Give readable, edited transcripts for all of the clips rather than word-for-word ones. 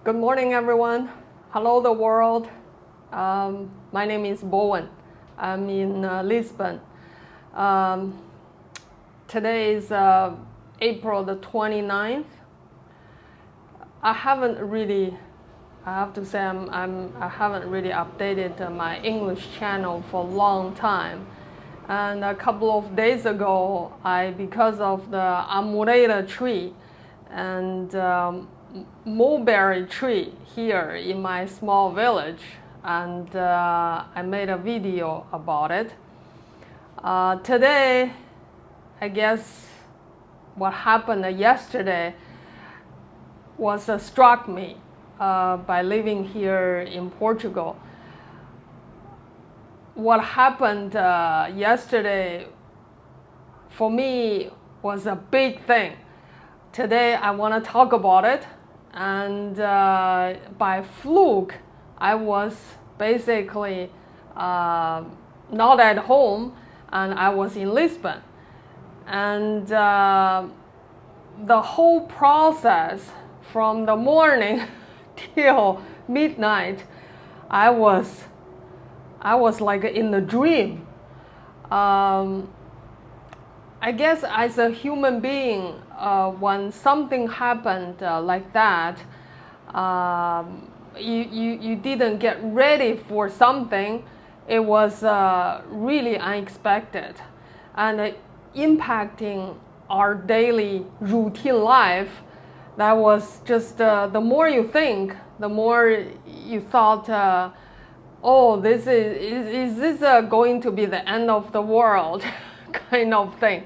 Good morning, everyone. Hello, the world. My name is Bowen. I'm in Lisbon. Today is April the 29th. I haven't really, I have to say, I haven't really updated my English channel for a long time. And a couple of days ago, because of the amoreira tree and mulberry tree here in my small village, and I made a video about it. Today, I guess what happened yesterday was struck me by living here in Portugal. What happened yesterday for me was a big thing. Today I want to talk about it, and by fluke I was basically not at home, and I was in Lisbon, and the whole process from the morning till midnight, I was like in a dream. I guess as a human being, when something happened like that, you didn't get ready for something. It was really unexpected, and impacting our daily routine life. That was just the more you think, the more you thought, oh, this is this going to be the end of the world kind of thing.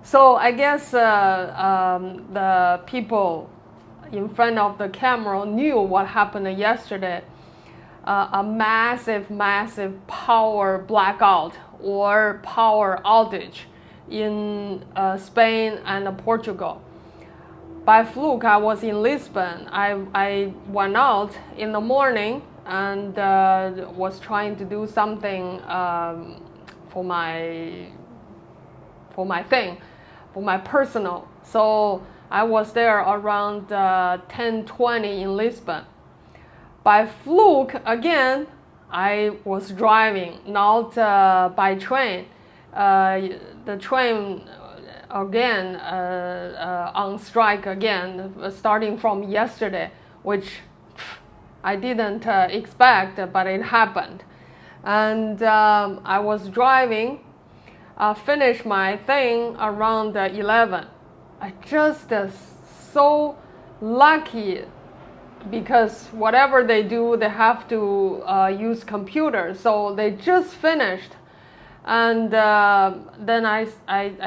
So I guess the people in front of the camera knew what happened yesterday. A massive power blackout or power outage in Spain and Portugal. By fluke, I was in Lisbon. I went out in the morning and was trying to do something for my personal. So I was there around 10:20 in Lisbon. By fluke, again, I was driving, not by train. The train again on strike again, starting from yesterday, which I didn't expect, but it happened. And I was driving, finished my thing around 11. I just so lucky, because whatever they do, they have to use computers. So they just finished. And then I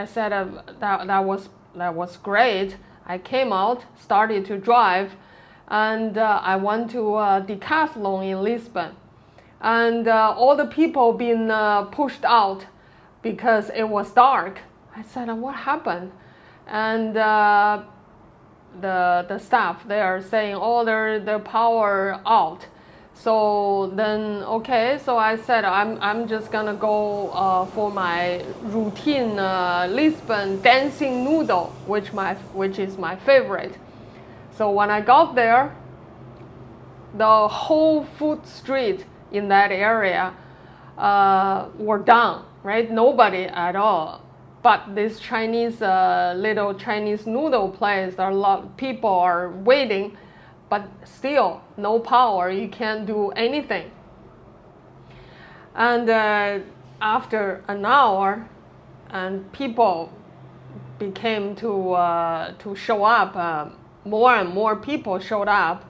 said that was great. I came out, started to drive, and I went to Decathlon in Lisbon, and all the people been pushed out because it was dark. I said, what happened? And the staff there saying, oh, the power out. So then, okay, so I said, I'm just gonna go for my routine Lisbon dancing noodle, which is my favorite. So when I got there, the whole food street in that area were down, right? Nobody at all. But this Chinese little Chinese noodle place, a lot of people are waiting, but still no power. You can't do anything. And after an hour, and people became to show up. More and more people showed up.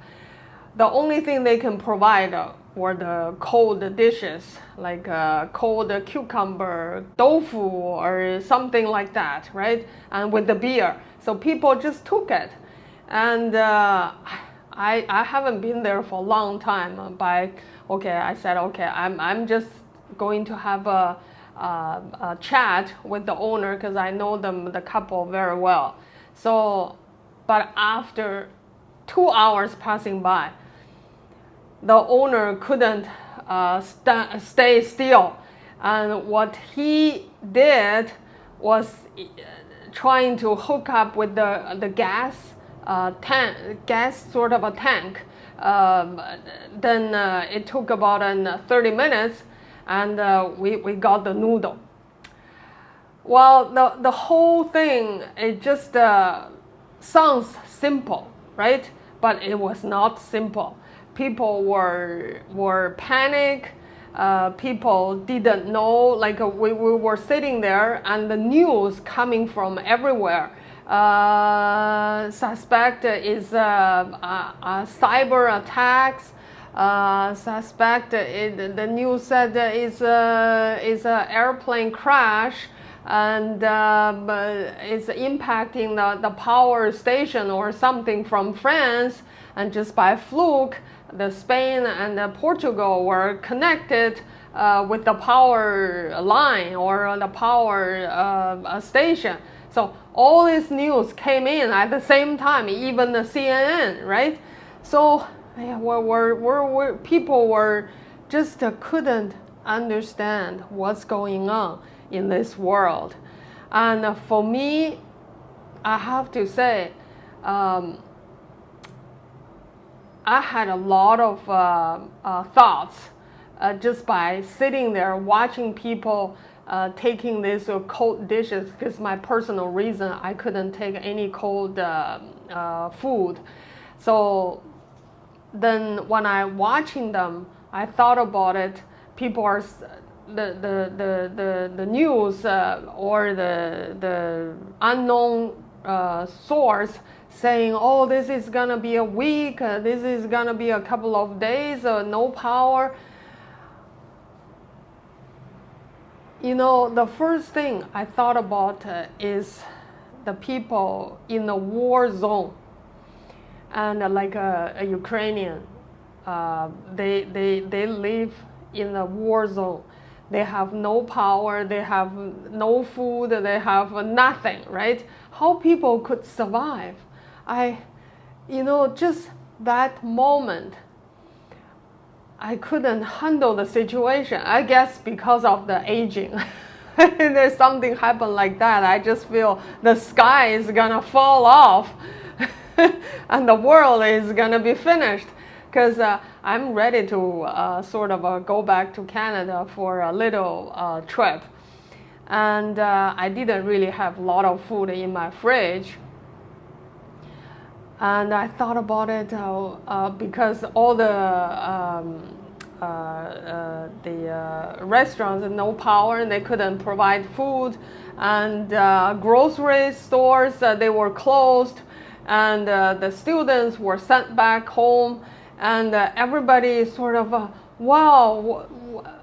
The only thing they can provide were the cold dishes, like cold cucumber, tofu, or something like that, right? And with the beer. So people just took it. And I haven't been there for a long time. I said, okay, I'm just going to have a chat with the owner, because I know the couple very well. So, but after 2 hours passing by, the owner couldn't stay still, and what he did was trying to hook up with the gas gas sort of a tank. Then it took about 30 minutes, and we got the noodle. Well, the whole thing, it just sounds simple, right? But it was not simple. People were panic. People didn't know. Like we were sitting there, and the news coming from everywhere. Suspect is cyber attacks. Suspect the news said is a airplane crash, and it's impacting the power station or something from France, and just by fluke, the Spain and the Portugal were connected with the power line or the power station. So all this news came in at the same time, even the CNN, right? So people were just couldn't understand what's going on in this world. And for me, I have to say, I had a lot of thoughts just by sitting there watching people taking these cold dishes, because my personal reason, I couldn't take any cold food. So then when I watching them, I thought about it. People are the news or the unknown source saying, oh, this is gonna be a week, this is gonna be a couple of days, no power. You know, the first thing I thought about is the people in the war zone, and like a Ukrainian, they live in the war zone. They have no power, they have no food, they have nothing, right? How people could survive? Just that moment, I couldn't handle the situation. I guess because of the aging. There's something happened like that. I just feel the sky is gonna fall off and the world is gonna be finished. Because I'm ready to sort of go back to Canada for a little trip. And I didn't really have a lot of food in my fridge. And I thought about it because all the restaurants, no power, and they couldn't provide food, and grocery stores, they were closed, and the students were sent back home, and everybody sort of, wow,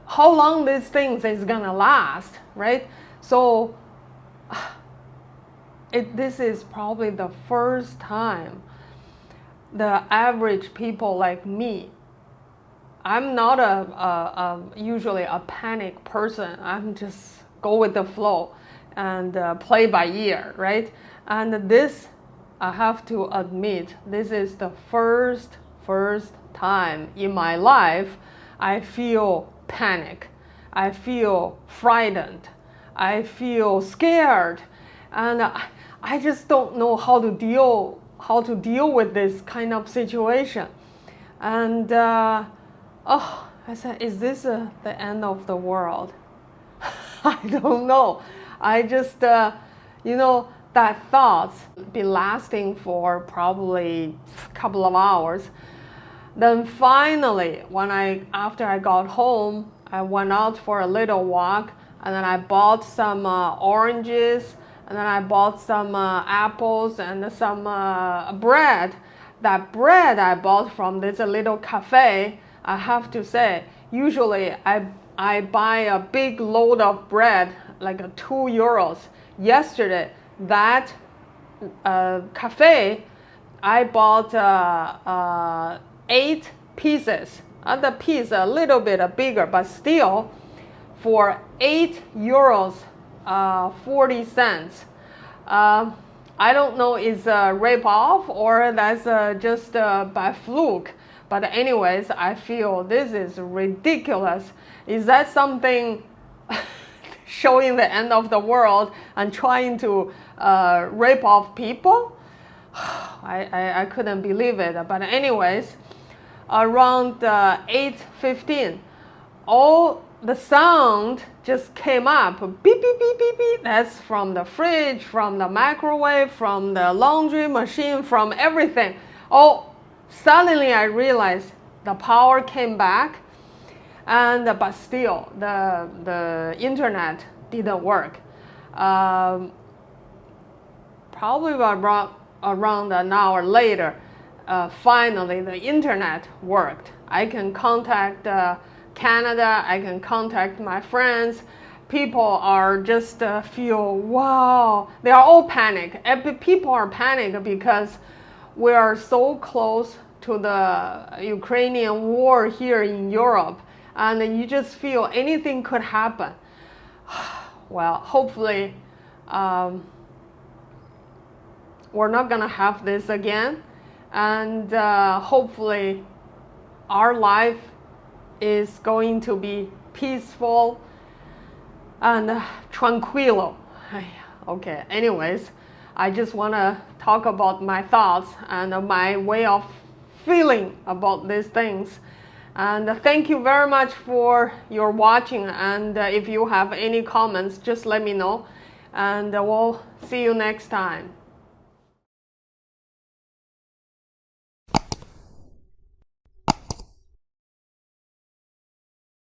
how long these things is gonna last, right? So this is probably the first time the average people like me, I'm not usually a panic person. I'm just go with the flow and play by ear, right? And this, I have to admit, this is the first time in my life I feel panic. I feel frightened. I feel scared. And I just don't know how to deal with this kind of situation. And I said, is this the end of the world? I don't know. I just, that thoughts been lasting for probably a couple of hours. Then finally, after I got home, I went out for a little walk, and then I bought some oranges, and then I bought some apples and some bread. That bread I bought from this little cafe, I have to say, usually I buy a big load of bread, like €2. Yesterday, that cafe, I bought 8 pieces. The piece a little bit bigger, but still, for €8, 40 cents. I don't know, is a rip-off or that's just by fluke. But anyways, I feel this is ridiculous. Is that something showing the end of the world and trying to rip off people? I couldn't believe it. But anyways, around 8:15, all the sound just came up. Beep, beep, beep, beep, beep. That's from the fridge, from the microwave, from the laundry machine, from everything. Oh, suddenly I realized the power came back, but still the internet didn't work. Probably around an hour later, finally the internet worked. I can contact Canada, I can contact my friends. People are just feel, wow, they are all panic. People are panic because we are so close to the Ukrainian war here in Europe, and you just feel anything could happen. Well, hopefully we're not gonna have this again, and hopefully our life is going to be peaceful and tranquilo. Okay, anyways, I just want to talk about my thoughts and my way of feeling about these things. And thank you very much for your watching, and if you have any comments, just let me know, and we'll see you next time.